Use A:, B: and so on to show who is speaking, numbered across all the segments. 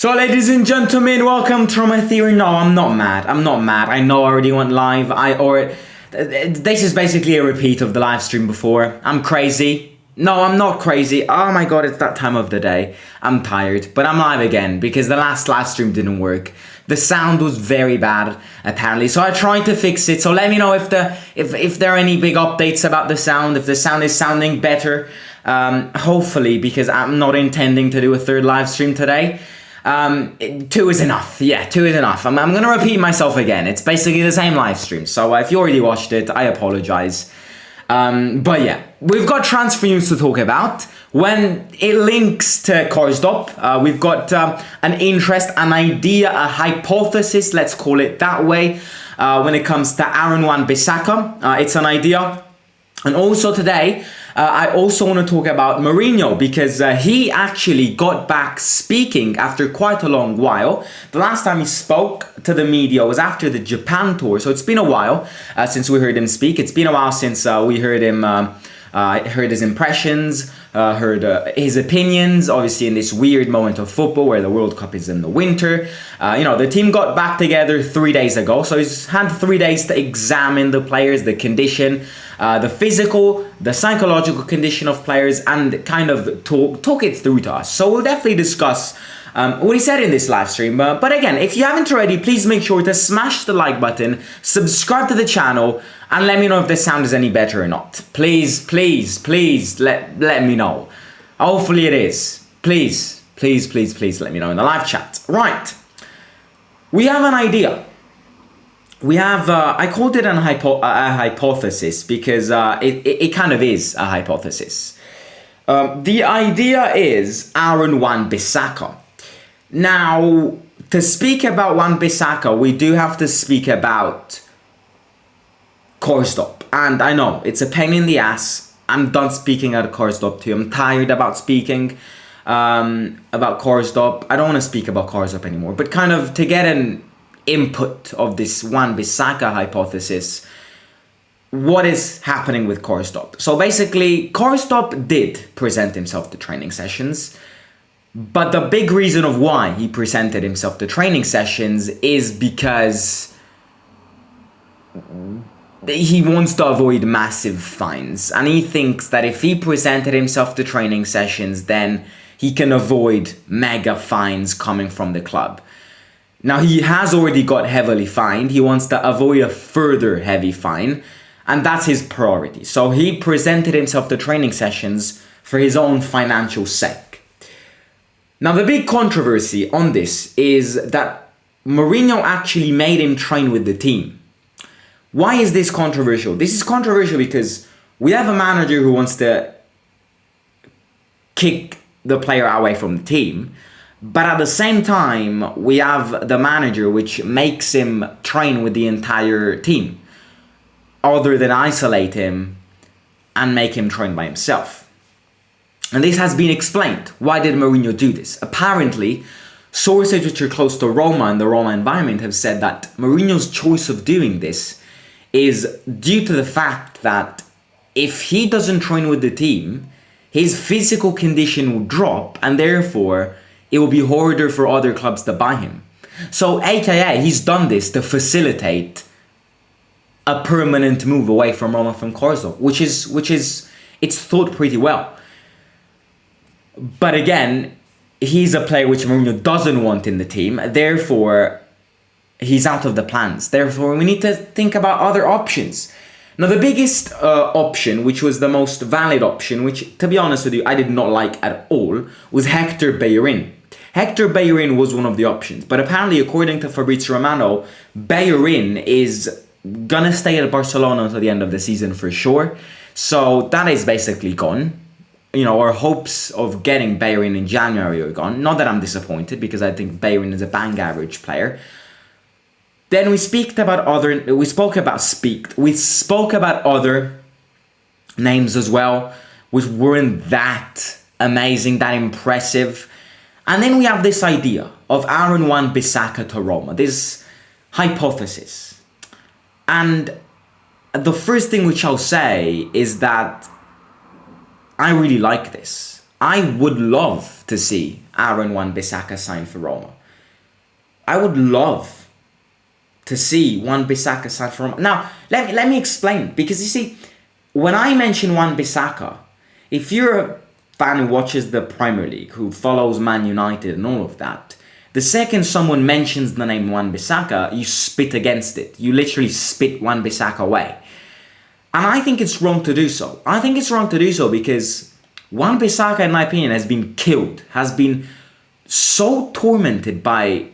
A: So ladies and gentlemen, welcome to my theory. No, I'm not mad. I know I already went live. This is basically a repeat of the live stream before. I'm crazy. No, I'm not crazy. Oh my god, it's that time of the day. I'm tired, but I'm live again because the last live stream didn't work. The sound was very bad, apparently. So I tried to fix it. So let me know if there are any big updates about the sound, if the sound is sounding better. Hopefully, because I'm not intending to do a third live stream today. 2 is enough. Yeah, 2 is enough. I'm gonna repeat myself again. It's basically the same live stream. So if you already watched it, I apologize. But yeah, we've got transfer news to talk about. When it links to KARSDORP, we've got an interest, an idea, a hypothesis, let's call it that way, when it comes to Wan-Bissaka. It's an idea. And also today, I also want to talk about Mourinho because he actually got back speaking after quite a long while. The last time he spoke to the media was after the Japan tour. So it's been a while since we heard him speak. It's been a while since we heard him, heard his impressions, heard his opinions, obviously in this weird moment of football where the World Cup is in the winter. The team got back together 3 days ago. So he's had 3 days to examine the players, the condition, the physical, the psychological condition of players, and kind of talk it through to us. So we'll definitely discuss what he said in this live stream. But again, if you haven't already, please make sure to smash the like button, subscribe to the channel, and let me know if the sound is any better or not. Please, please, please let me know. Hopefully it is. Please, please, please, please let me know in the live chat. Right. We have an idea. We have, I called it a hypothesis because it kind of is a hypothesis. The idea is Wan-Bissaka. Now, to speak about Wan-Bissaka, we do have to speak about KARSDORP. And I know, it's a pain in the ass. I'm done speaking at KARSDORP too. I'm tired about speaking about KARSDORP. I don't want to speak about KARSDORP anymore, but kind of to get an input of this Wan-Bissaka hypothesis, what is happening with KARSDORP? So basically, KARSDORP did present himself to training sessions, but the big reason of why he presented himself to training sessions is because he wants to avoid massive fines, and he thinks that if he presented himself to training sessions, then he can avoid mega fines coming from the club. Now, he has already got heavily fined. He wants to avoid a further heavy fine, and that's his priority. So he presented himself to training sessions for his own financial sake. Now, the big controversy on this is that Mourinho actually made him train with the team. Why is this controversial? This is controversial because we have a manager who wants to kick the player away from the team, but at the same time, we have the manager which makes him train with the entire team, other than isolate him and make him train by himself. And this has been explained. Why did Mourinho do this? Apparently, sources which are close to Roma and the Roma environment have said that Mourinho's choice of doing this is due to the fact that if he doesn't train with the team, his physical condition will drop, and therefore it will be harder for other clubs to buy him. So, aka, he's done this to facilitate a permanent move away from Roma from KARSDORP, which is it's thought pretty well. But again, he's a player which Mourinho doesn't want in the team, therefore he's out of the plans. Therefore, we need to think about other options. Now, the biggest option, which was the most valid option, which, to be honest with you, I did not like at all, was Hector Bellerin. Hector Bellerin was one of the options, but apparently, according to Fabrizio Romano, Bellerin is gonna stay at Barcelona until the end of the season for sure. So that is basically gone. Our hopes of getting Bellerin in January are gone. Not that I'm disappointed, because I think Bellerin is a bang average player. Then we spoke about other names as well, which weren't that amazing, that impressive. And then we have this idea of Wan-Bissaka to Roma, this hypothesis. And the first thing which I'll say is that I really like this. I would love to see Aaron Wan-Bissaka sign for Roma. I would love to see Wan-Bissaka sign for Roma. Now, let me explain. Because you see, when I mention Wan-Bissaka, if you're a fan who watches the Premier League, who follows Man United and all of that, the second someone mentions the name Wan-Bissaka, you spit against it. You literally spit Wan-Bissaka away. And I think it's wrong to do so. I think it's wrong to do so because Wan-Bissaka, in my opinion, has been killed, has been so tormented by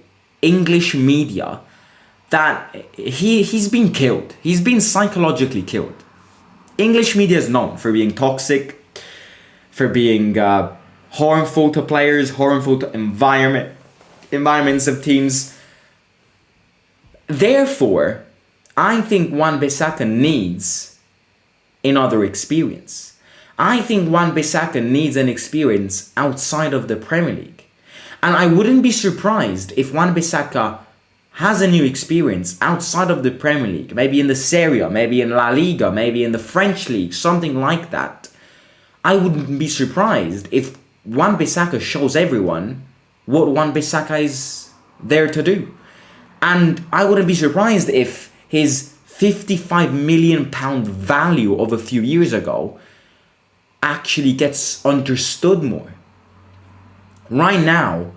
A: English media that he's been killed. He's been psychologically killed. English media is known for being toxic, for being harmful to players, harmful to environments of teams. Therefore, I think Wan-Bissaka needs another experience. I think Wan-Bissaka needs an experience outside of the Premier League. And I wouldn't be surprised if Wan-Bissaka has a new experience outside of the Premier League, maybe in the Serie A, maybe in La Liga, maybe in the French League, something like that. I wouldn't be surprised if Wan-Bissaka shows everyone what Wan-Bissaka is there to do. And I wouldn't be surprised if his £55 million value of a few years ago actually gets understood more. Right now,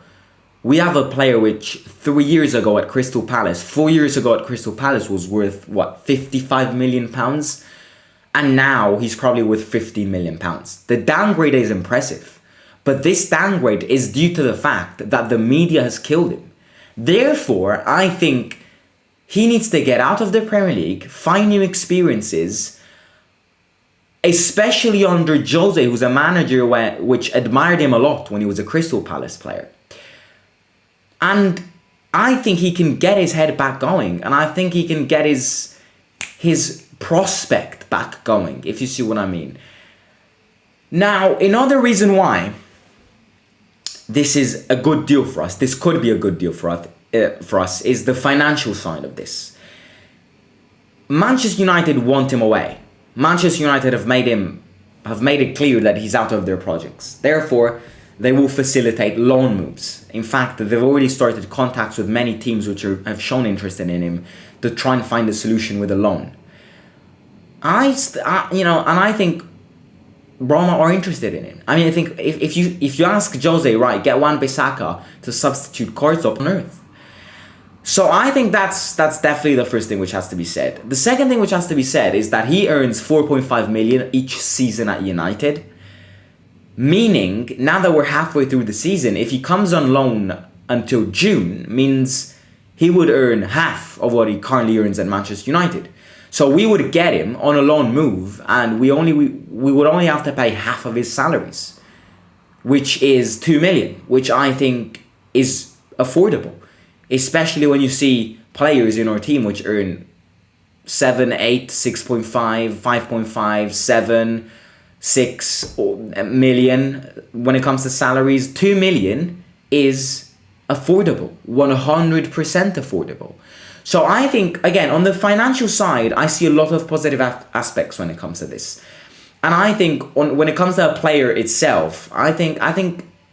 A: we have a player which 3 years ago at Crystal Palace, 4 years ago at Crystal Palace was worth, £55 million? And now he's probably worth £15 million. The downgrade is impressive. But this downgrade is due to the fact that the media has killed him. Therefore, I think he needs to get out of the Premier League, find new experiences, especially under Jose, who's a manager which admired him a lot when he was a Crystal Palace player. And I think he can get his head back going, and I think he can get his prospect back going, if you see what I mean. Now, another reason why this is a good deal for us, this could be a good deal for us, is the financial side of this. Manchester United want him away. Manchester United have made it clear that he's out of their projects. Therefore, they will facilitate loan moves. In fact, they've already started contacts with many teams which have shown interest in him to try and find a solution with a loan. And I think Roma are interested in him. I mean, I think if you ask Jose, right, get Wan-Bissaka to substitute KARSDORP on earth. So I think that's definitely the first thing which has to be said. The second thing which has to be said is that he earns 4.5 million each season at United. Meaning, now that we're halfway through the season, if he comes on loan until June, means he would earn half of what he currently earns at Manchester United. So we would get him on a loan move, and we would only have to pay half of his salaries, which is 2 million, which I think is affordable, especially when you see players in our team which earn 7, 8, 6.5, 5.5, 7, 6 million. When it comes to salaries, 2 million is affordable, 100% affordable. So I think, again, on the financial side, I see a lot of positive aspects when it comes to this. And I think when it comes to a player itself, I think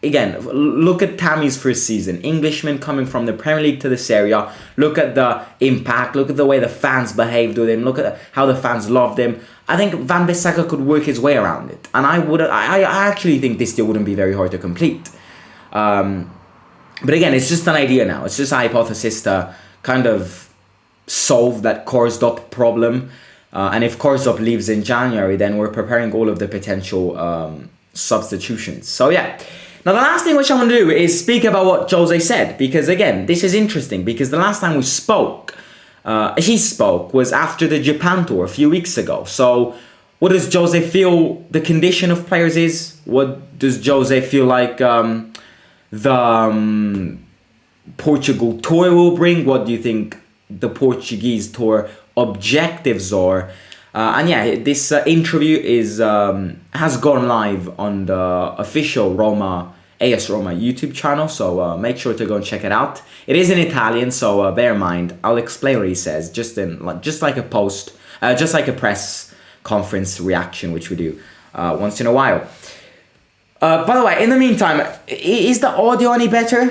A: again, look at Tammy's first season. Englishman coming from the Premier League to the Serie A. Look at the impact. Look at the way the fans behaved with him. Look at how the fans loved him. I think Wan-Bissaka could work his way around it. And I actually think this deal wouldn't be very hard to complete. But again, it's just an idea now. It's just a hypothesis to kind of solve that KARSDORP problem. And if KARSDORP leaves in January, then we're preparing all of the potential substitutions. So yeah. Now the last thing which I want to do is speak about what Jose said. Because again, this is interesting. Because the last time he spoke was after the Japan tour a few weeks ago. So what does Jose feel the condition of players is? What does Jose feel like the Portugal tour will bring? What do you think the Portuguese tour objectives are? And yeah, this interview has gone live on the official AS Roma YouTube channel, so make sure to go and check it out. It is in Italian, so bear in mind. I'll explain what he says just like a press conference reaction, which we do once in a while. By the way, in the meantime, is the audio any better?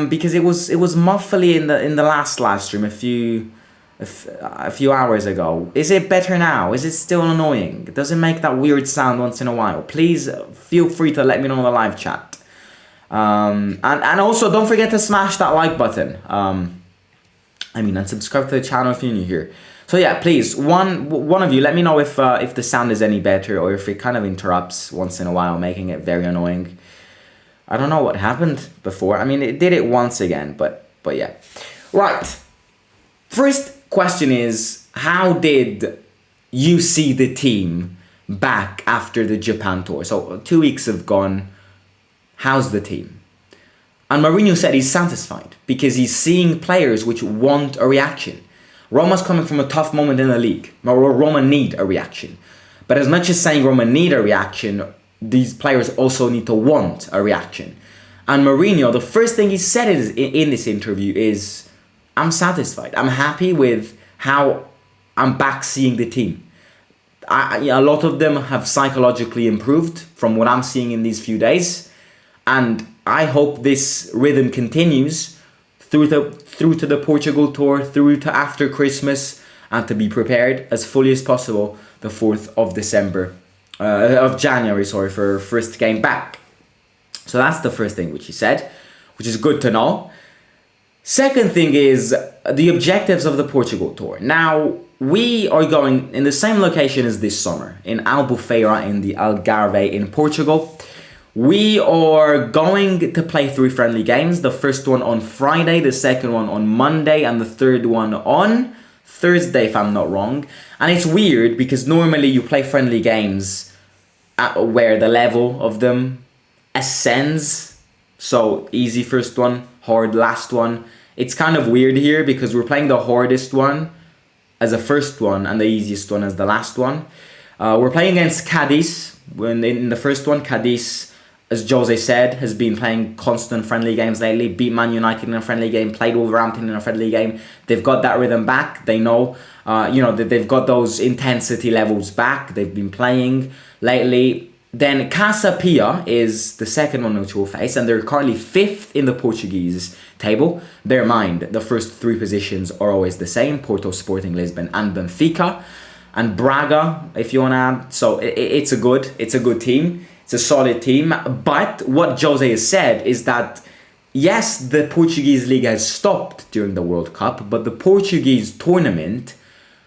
A: Because it was muffly in the last live stream a few hours ago. Is it better now? Is it still annoying? Does it make that weird sound once in a while? Please feel free to let me know in the live chat. And also don't forget to smash that like button. And subscribe to the channel if you're new here. So yeah, please, one of you, let me know if the sound is any better or if it kind of interrupts once in a while, making it very annoying. I don't know what happened before. It did it once again, but yeah. Right. First question is, how did you see the team back after the Japan tour? So 2 weeks have gone. How's the team? And Mourinho said he's satisfied because he's seeing players which want a reaction. Roma's coming from a tough moment in the league. Roma need a reaction. But as much as saying Roma need a reaction, these players also need to want a reaction. And Mourinho, the first thing he said in this interview is, I'm satisfied. I'm happy with how I'm back seeing the team. A lot of them have psychologically improved from what I'm seeing in these few days. And I hope this rhythm continues through to the Portugal tour, through to after Christmas, and to be prepared as fully as possible the 4th of January, for first game back. So that's the first thing which he said, which is good to know. Second thing is the objectives of the Portugal tour. Now, we are going in the same location as this summer, in Albufeira in the Algarve in Portugal. We are going to play 3 friendly games. The first one on Friday, the second one on Monday, and the third one on Thursday, if I'm not wrong. And it's weird because normally you play friendly games where the level of them ascends. So easy first one, hard last one. It's kind of weird here because we're playing the hardest one as a first one and the easiest one as the last one. We're playing against Cadiz. When in the first one, Cadiz, as Jose said, has been playing constant friendly games lately. Beat Man United in a friendly game, played Wolverhampton in a friendly game. They've got that rhythm back. They know, that they've got those intensity levels back. They've been playing lately. Then Casa Pia is the second one which we'll face, and they're currently 5th in the Portuguese table. Bear in mind, the first 3 positions are always the same: Porto, Sporting Lisbon, and Benfica. And Braga, if you want to add. So it's a good team. It's a solid team. But what Jose has said is that, yes, the Portuguese league has stopped during the World Cup, but the Portuguese tournament,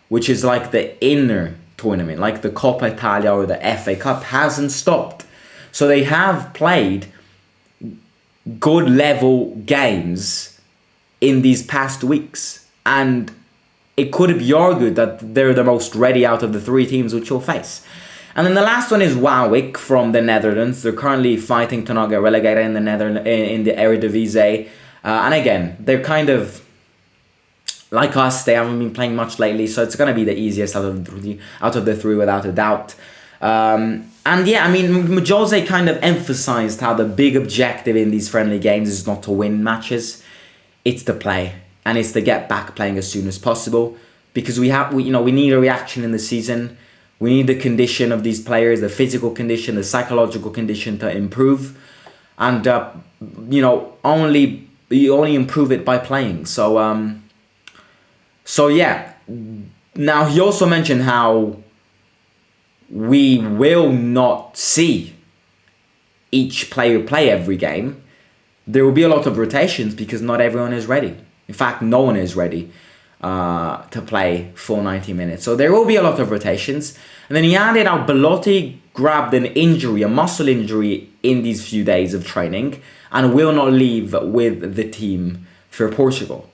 A: which is like the inner tournament, like the Coppa Italia or the FA Cup, hasn't stopped. So they have played good level games in these past weeks. And it could be argued that they're the most ready out of the 3 teams which you'll face. And then the last one is Waalwijk from the Netherlands. They're currently fighting to not get relegated in the Eredivisie. And again, they're kind of like us. They haven't been playing much lately, so it's going to be the easiest out of the 3 without a doubt. And yeah, Jose kind of emphasized how the big objective in these friendly games is not to win matches. It's to play. And it's to get back playing as soon as possible. Because we need a reaction in the season. We need the condition of these players, the physical condition, the psychological condition to improve. And, you only improve it by playing. So yeah. Now, he also mentioned how we will not see each player play every game. There will be a lot of rotations because not everyone is ready. In fact, no one is ready to play full 90 minutes. So there will be a lot of rotations. And then he added how Belotti grabbed a muscle injury in these few days of training and will not leave with the team for Portugal.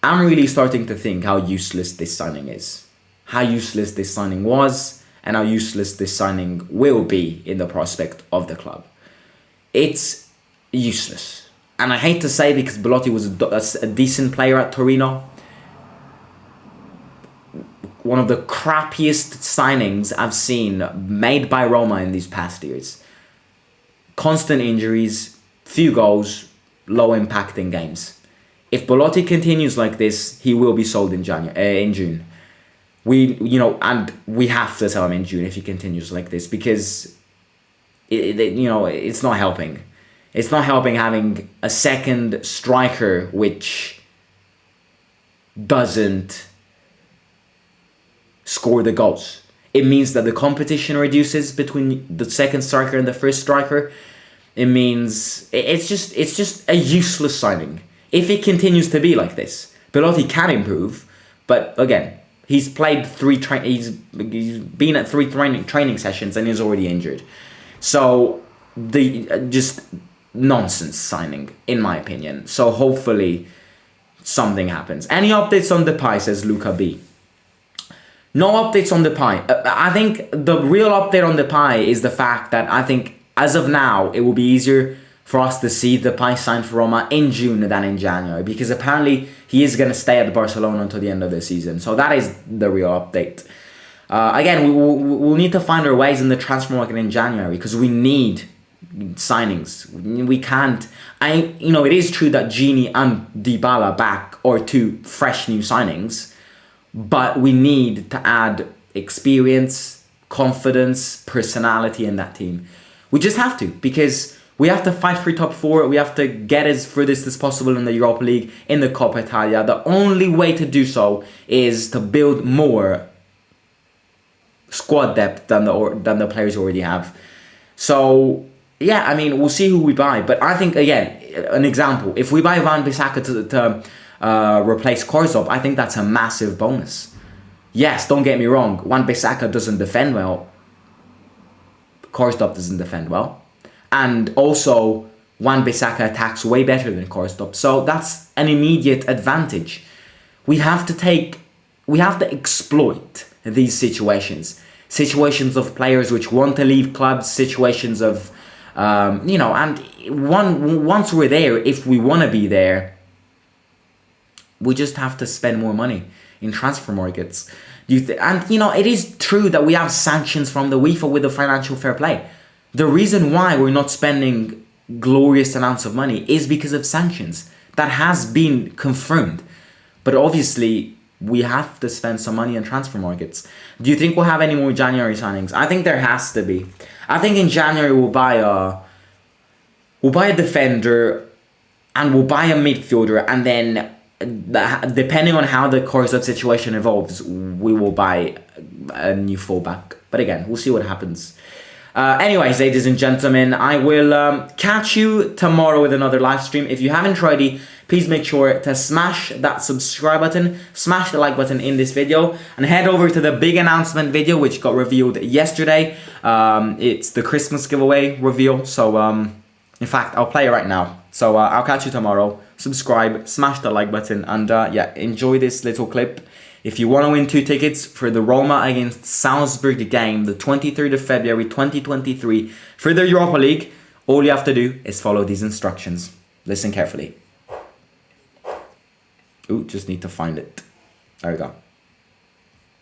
A: I'm really starting to think how useless this signing is. How useless this signing was and how useless this signing will be in the prospect of the club. It's useless. And I hate to say because Belotti was a decent player at Torino. One of the crappiest signings I've seen made by Roma in these past years. Constant injuries, few goals, low impact in games. If Belotti continues like this, he will be sold in June. We have to sell him in June if he continues like this because it's not helping. It's not helping having a second striker which doesn't score the goals. It means that the competition reduces between the second striker and the first striker. It means it's just a useless signing. If it continues to be like this, Belotti can improve, but again, he's played he's been at 3 training sessions and he's already injured. So just nonsense signing, in my opinion. So hopefully something happens. Any updates on Depay, says Luca B. No updates on Depay. I think the real update on Depay is the fact that I think as of now, it will be easier for us to see Depay signed for Roma in June than in January, because apparently he is going to stay at Barcelona until the end of the season. So that is the real update. Again, we'll need to find our ways in the transfer market in January, because we need signings. We can't. It is true that Gini and Dybala back are 2 fresh new signings, but we need to add experience, confidence, personality in that team. We just have to, because we have to fight for top 4. We have to get as furthest as possible in the Europa League, in the Coppa Italia. The only way to do so is to build more squad depth than the players already have. So yeah, we'll see who we buy. But I think, again, an example, if we buy Wan-Bissaka to replace KARSDORP, I think that's a massive bonus. Yes, don't get me wrong, Wan-Bissaka doesn't defend well. KARSDORP doesn't defend well. And also, Wan-Bissaka attacks way better than KARSDORP. So that's an immediate advantage. We have to exploit these situations. Situations of players which want to leave clubs, situations of, and once we're there, if we want to be there, we just have to spend more money in transfer markets. It is true that we have sanctions from the UEFA with the financial fair play. The reason why we're not spending glorious amounts of money is because of sanctions. That has been confirmed. But obviously, we have to spend some money on transfer markets. Do you think we'll have any more January signings? I think there has to be. I think in January we'll buy a defender and we'll buy a midfielder, and then depending on how the KARSDORP situation evolves, we will buy a new fullback. But again, we'll see what happens. Anyways, ladies and gentlemen, I will catch you tomorrow with another live stream. If you haven't already, please make sure to smash that subscribe button, smash the like button in this video, and head over to the big announcement video which got revealed yesterday. It's the Christmas giveaway reveal. So, in fact, I'll play it right now. So, I'll catch you tomorrow. Subscribe, smash the like button, and enjoy this little clip. If you want to win 2 tickets for the Roma against Salzburg game, the 23rd of February 2023 for the Europa League, all you have to do is follow these instructions. Listen carefully. Ooh, just need to find it. There we go.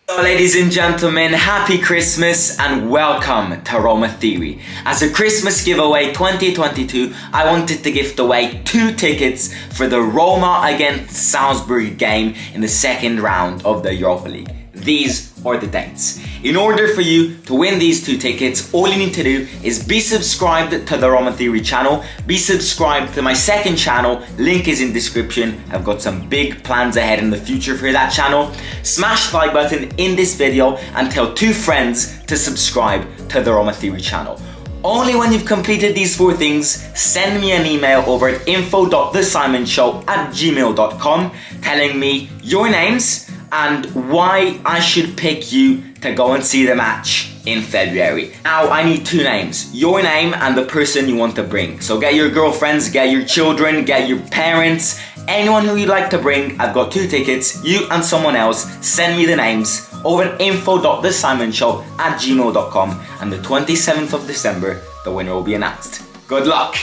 A: So ladies and gentlemen, happy Christmas and welcome to Roma Theory. As a Christmas giveaway 2022, I wanted to gift away 2 tickets for the Roma against Salzburg game in the 2nd round of the Europa League. These are the dates. In order for you to win these 2 tickets, all you need to do is be subscribed to the Roma Theory channel, be subscribed to my 2nd channel, link is in description. I've got some big plans ahead in the future for that channel. Smash the like button in this video and tell 2 friends to subscribe to the Roma Theory channel. Only when you've completed these 4 things, send me an email over at info.thesimonShow@gmail.com telling me your names and why I should pick you to go and see the match in February. Now, I need 2 names. Your name and the person you want to bring. So get your girlfriends, get your children, get your parents, anyone who you'd like to bring. I've got 2 tickets, you and someone else. Send me the names over at info.thesimonShow@gmail.com, and the 27th of December, the winner will be announced. Good luck!